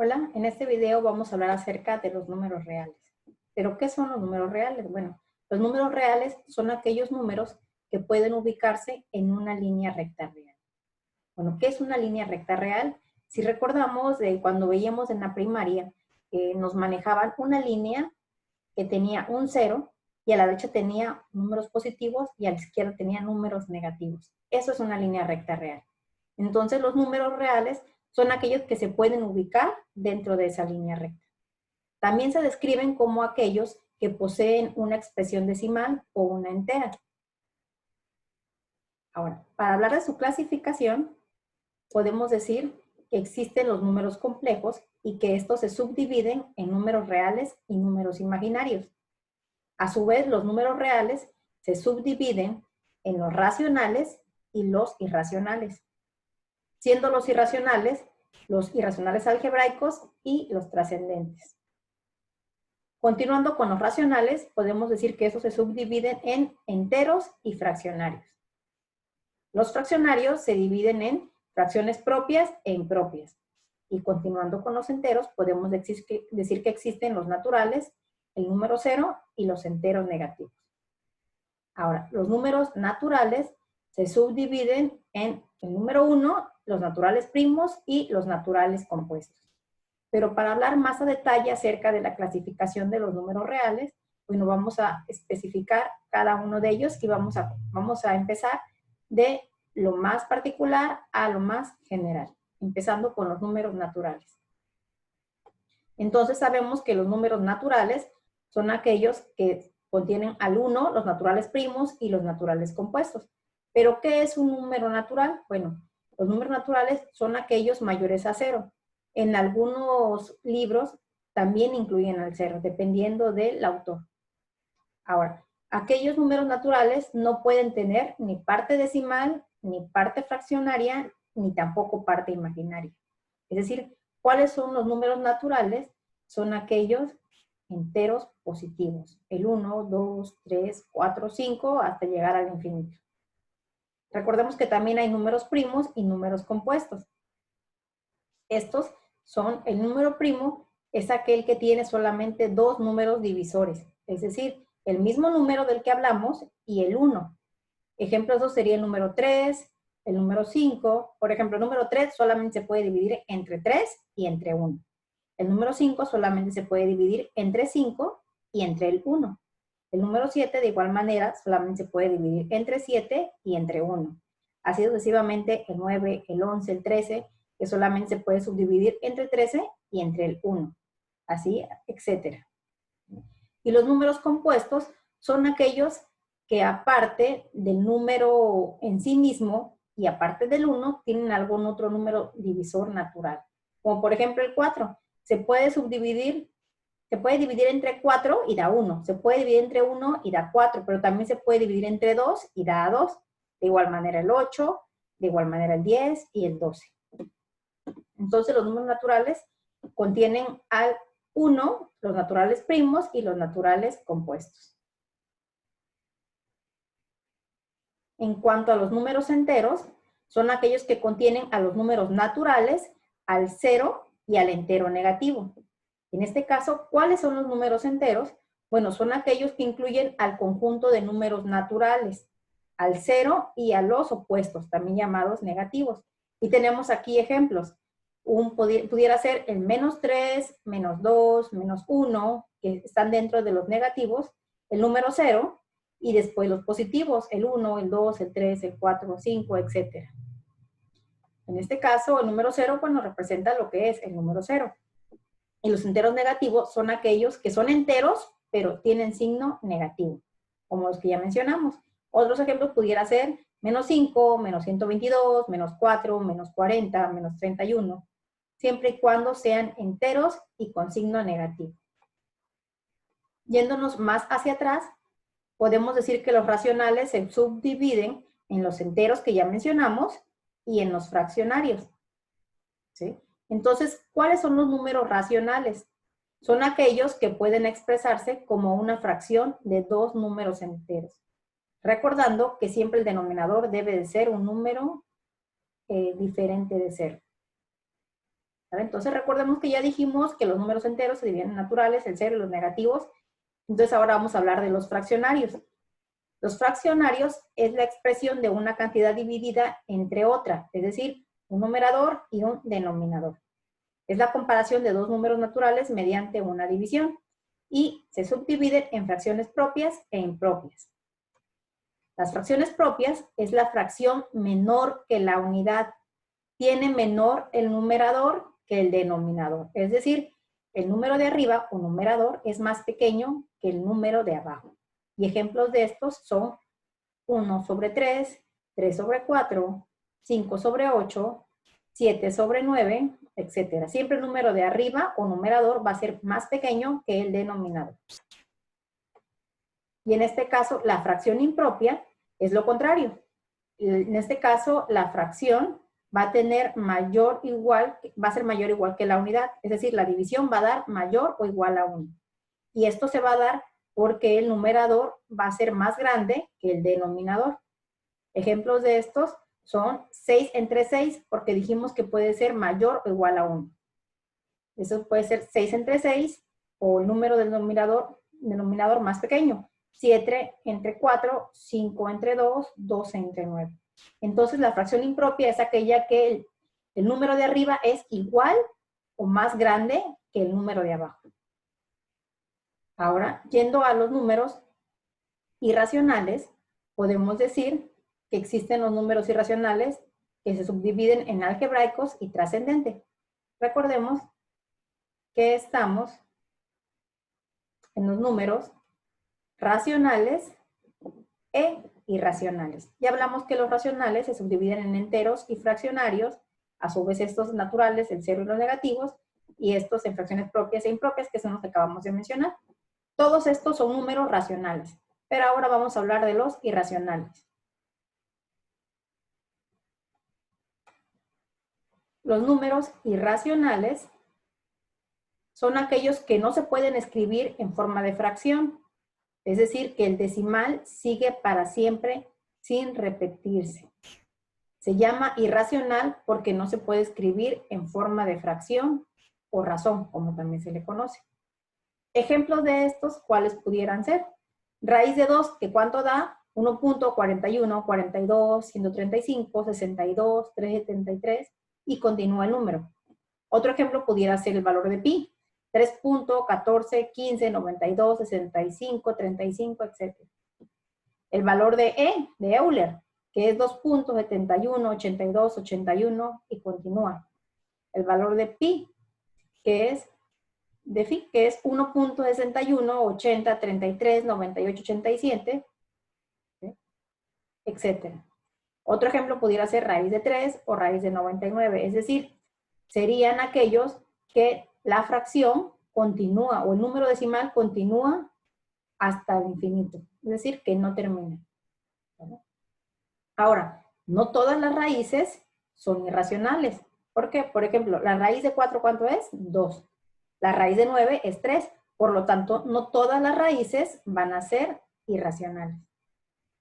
Hola, en este video vamos a hablar acerca de los números reales. ¿Pero qué son los números reales? Bueno, los números reales son aquellos números que pueden ubicarse en una línea recta real. Bueno, ¿qué es una línea recta real? Si recordamos de cuando veíamos en la primaria, nos manejaban una línea que tenía un 0 y a la derecha tenía números positivos y a la izquierda tenía números negativos. Eso es una línea recta real. Entonces, los números reales son aquellos que se pueden ubicar dentro de esa línea recta. También se describen como aquellos que poseen una expresión decimal o una entera. Ahora, para hablar de su clasificación, podemos decir que existen los números complejos y que estos se subdividen en números reales y números imaginarios. A su vez, los números reales se subdividen en los racionales y los irracionales, siendo los irracionales algebraicos y los trascendentes. Continuando con los racionales, podemos decir que esos se subdividen en enteros y fraccionarios. Los fraccionarios se dividen en fracciones propias e impropias. Y continuando con los enteros, podemos decir que existen los naturales, el número 0 y los enteros negativos. Ahora, los números naturales se subdividen en el número 1, los naturales primos y los naturales compuestos. Pero para hablar más a detalle acerca de la clasificación de los números reales, bueno, vamos a especificar cada uno de ellos y vamos a empezar de lo más particular a lo más general, empezando con los números naturales. Entonces sabemos que los números naturales son aquellos que contienen al 1, los naturales primos y los naturales compuestos. ¿Pero qué es un número natural? Bueno, los números naturales son aquellos mayores a 0. En algunos libros también incluyen al 0, dependiendo del autor. Ahora, aquellos números naturales no pueden tener ni parte decimal, ni parte fraccionaria, ni tampoco parte imaginaria. Es decir, ¿cuáles son los números naturales? Son aquellos enteros positivos. El 1, 2, 3, 4, 5, hasta llegar al infinito. Recordemos que también hay números primos y números compuestos. Estos son, el número primo es aquel que tiene solamente dos números divisores, es decir, el mismo número del que hablamos y el 1. Ejemplos, eso sería el número 3, el número 5. Por ejemplo, el número 3 solamente se puede dividir entre 3 y entre 1. El número 5 solamente se puede dividir entre 5 y entre el 1. El número 7, de igual manera, solamente se puede dividir entre 7 y entre 1. Así sucesivamente el 9, el 11, el 13, que solamente se puede subdividir entre 13 y entre el 1. Así, etcétera. Y los números compuestos son aquellos que aparte del número en sí mismo y aparte del 1, tienen algún otro número divisor natural. Como por ejemplo el 4. Se puede dividir entre 4 y da 1. Se puede dividir entre 1 y da 4, pero también se puede dividir entre 2 y da 2. De igual manera el 8, de igual manera el 10 y el 12. Entonces los números naturales contienen al 1, los naturales primos y los naturales compuestos. En cuanto a los números enteros, son aquellos que contienen a los números naturales, al 0 y al entero negativo. En este caso, ¿cuáles son los números enteros? Bueno, son aquellos que incluyen al conjunto de números naturales, al 0 y a los opuestos, también llamados negativos. Y tenemos aquí ejemplos. Pudiera ser el -3, -2, -1, que están dentro de los negativos, el número 0, y después los positivos, el 1, el 2, el 3, el 4, el 5, etc. En este caso, el número 0, pues nos representa lo que es el número 0. Y los enteros negativos son aquellos que son enteros, pero tienen signo negativo, como los que ya mencionamos. Otros ejemplos pudiera ser -5, -122, -4, -40, -31, siempre y cuando sean enteros y con signo negativo. Yéndonos más hacia atrás, podemos decir que los racionales se subdividen en los enteros que ya mencionamos y en los fraccionarios. ¿Sí? Entonces, ¿cuáles son los números racionales? Son aquellos que pueden expresarse como una fracción de dos números enteros. Recordando que siempre el denominador debe de ser un número diferente de 0. ¿Vale? Entonces recordemos que ya dijimos que los números enteros se dividen en naturales, el cero y los negativos. Entonces ahora vamos a hablar de los fraccionarios. Los fraccionarios es la expresión de una cantidad dividida entre otra, es decir, un numerador y un denominador. Es la comparación de dos números naturales mediante una división y se subdividen en fracciones propias e impropias. Las fracciones propias es la fracción menor que la unidad. Tiene menor el numerador que el denominador. Es decir, el número de arriba o numerador es más pequeño que el número de abajo. Y ejemplos de estos son 1 sobre 3, 3 sobre 4, 5 sobre 8, 7 sobre 9, etc. Siempre el número de arriba o numerador va a ser más pequeño que el denominador. Y en este caso, la fracción impropia es lo contrario. En este caso, la fracción va a tener mayor o igual, va a ser mayor o igual que la unidad. Es decir, la división va a dar mayor o igual a 1. Y esto se va a dar porque el numerador va a ser más grande que el denominador. Ejemplos de estos son 6 entre 6, porque dijimos que puede ser mayor o igual a 1. Eso puede ser 6 entre 6 o el número del denominador más pequeño. 7 entre 4, 5 entre 2, 12 entre 9. Entonces la fracción impropia es aquella que el número de arriba es igual o más grande que el número de abajo. Ahora, yendo a los números irracionales, podemos decir que existen los números irracionales que se subdividen en algebraicos y trascendentes. Recordemos que estamos en los números racionales e irracionales. Ya hablamos que los racionales se subdividen en enteros y fraccionarios, a su vez estos naturales, el cero y los negativos, y estos en fracciones propias e impropias, que son los que acabamos de mencionar. Todos estos son números racionales, pero ahora vamos a hablar de los irracionales. Los números irracionales son aquellos que no se pueden escribir en forma de fracción, es decir, que el decimal sigue para siempre sin repetirse. Se llama irracional porque no se puede escribir en forma de fracción o razón, como también se le conoce. Ejemplos de estos, ¿cuáles pudieran ser? Raíz de 2, que ¿cuánto da? 1.41, 42, 135, 62, 373 y continúa el número. Otro ejemplo pudiera ser el valor de pi. 3.14, 15, 92, 65, 35, etc. El valor de E, de Euler, que es 2.71, 82, 81 y continúa. El valor de pi, que es de phi, que es 1.61, 80, 33, 98, 87, ¿sí? Etc. Otro ejemplo pudiera ser raíz de 3 o raíz de 99, es decir, serían aquellos que la fracción continúa o el número decimal continúa hasta el infinito, es decir, que no termina. ¿Vale? Ahora, no todas las raíces son irracionales. ¿Por qué? Por ejemplo, la raíz de 4, ¿cuánto es? 2. La raíz de 9 es 3. Por lo tanto, no todas las raíces van a ser irracionales.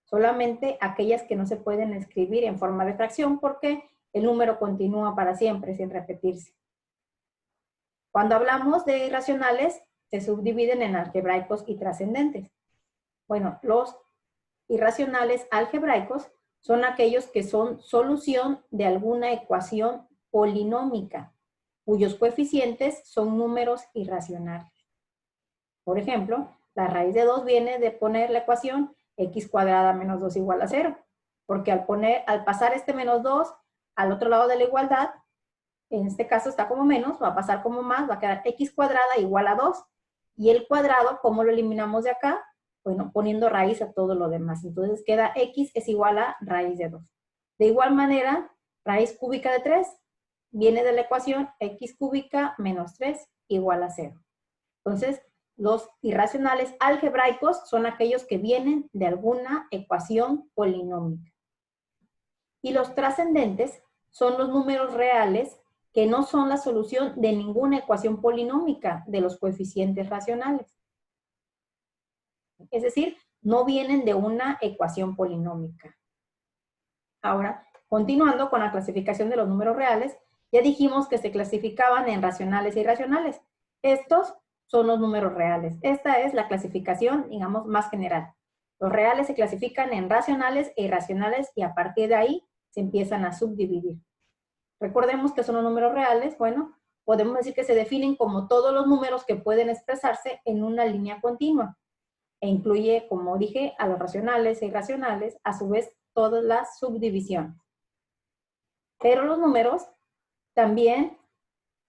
Solamente aquellas que no se pueden escribir en forma de fracción porque el número continúa para siempre sin repetirse. Cuando hablamos de irracionales, se subdividen en algebraicos y trascendentes. Bueno, los irracionales algebraicos son aquellos que son solución de alguna ecuación polinómica, cuyos coeficientes son números irracionales. Por ejemplo, la raíz de 2 viene de poner la ecuación x cuadrada menos 2 igual a 0, porque al pasar este menos 2 al otro lado de la igualdad, en este caso está como menos, va a pasar como más, va a quedar x cuadrada igual a 2. Y el cuadrado, ¿cómo lo eliminamos de acá? Bueno, poniendo raíz a todo lo demás. Entonces queda x es igual a raíz de 2. De igual manera, raíz cúbica de 3 viene de la ecuación x cúbica menos 3 igual a 0. Entonces, los irracionales algebraicos son aquellos que vienen de alguna ecuación polinómica. Y los trascendentes son los números reales que no son la solución de ninguna ecuación polinómica de los coeficientes racionales. Es decir, no vienen de una ecuación polinómica. Ahora, continuando con la clasificación de los números reales, Ya dijimos que se clasificaban en racionales e irracionales. Estos son los números reales. Esta es la clasificación, digamos, más general. Los reales se clasifican en racionales e irracionales y a partir de ahí se empiezan a subdividir. Recordemos que son los números reales. Bueno, podemos decir que se definen como todos los números que pueden expresarse en una línea continua e incluye, como dije, a los racionales e irracionales, a su vez todas las subdivisiones. Pero los números también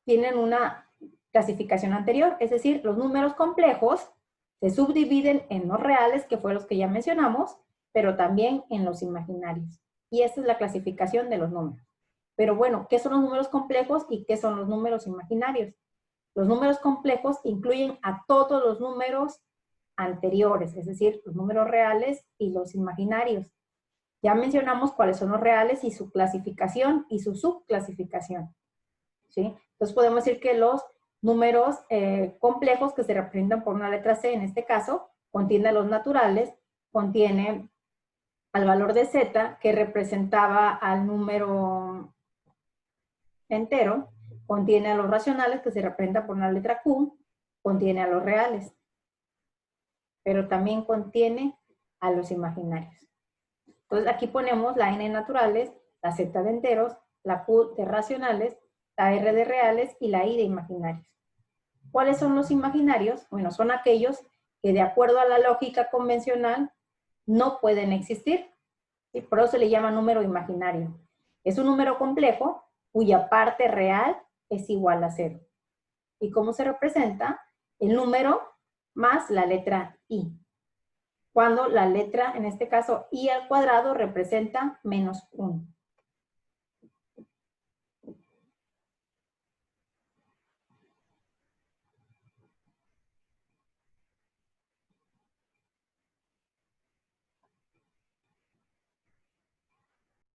tienen una clasificación anterior, es decir, los números complejos se subdividen en los reales, que fue los que ya mencionamos, pero también en los imaginarios. Y esta es la clasificación de los números. Pero bueno, ¿qué son los números complejos y qué son los números imaginarios? Los números complejos incluyen a todos los números anteriores, es decir, los números reales y los imaginarios. Ya mencionamos cuáles son los reales y su clasificación y su subclasificación. ¿Sí? Entonces podemos decir que los números complejos que se representan por una letra C, en este caso, contiene a los naturales, contiene al valor de Z, que representaba al número entero, contiene a los racionales, que se representan por una letra Q, contiene a los reales, pero también contiene a los imaginarios. Entonces aquí ponemos la N de naturales, la Z de enteros, la Q de racionales, la R de reales y la I de imaginarios. ¿Cuáles son los imaginarios? Bueno, son aquellos que de acuerdo a la lógica convencional no pueden existir. Y por eso se le llama número imaginario. Es un número complejo cuya parte real es igual a 0. ¿Y cómo se representa? El número más la letra I. Cuando la letra, en este caso, I al cuadrado representa menos 1.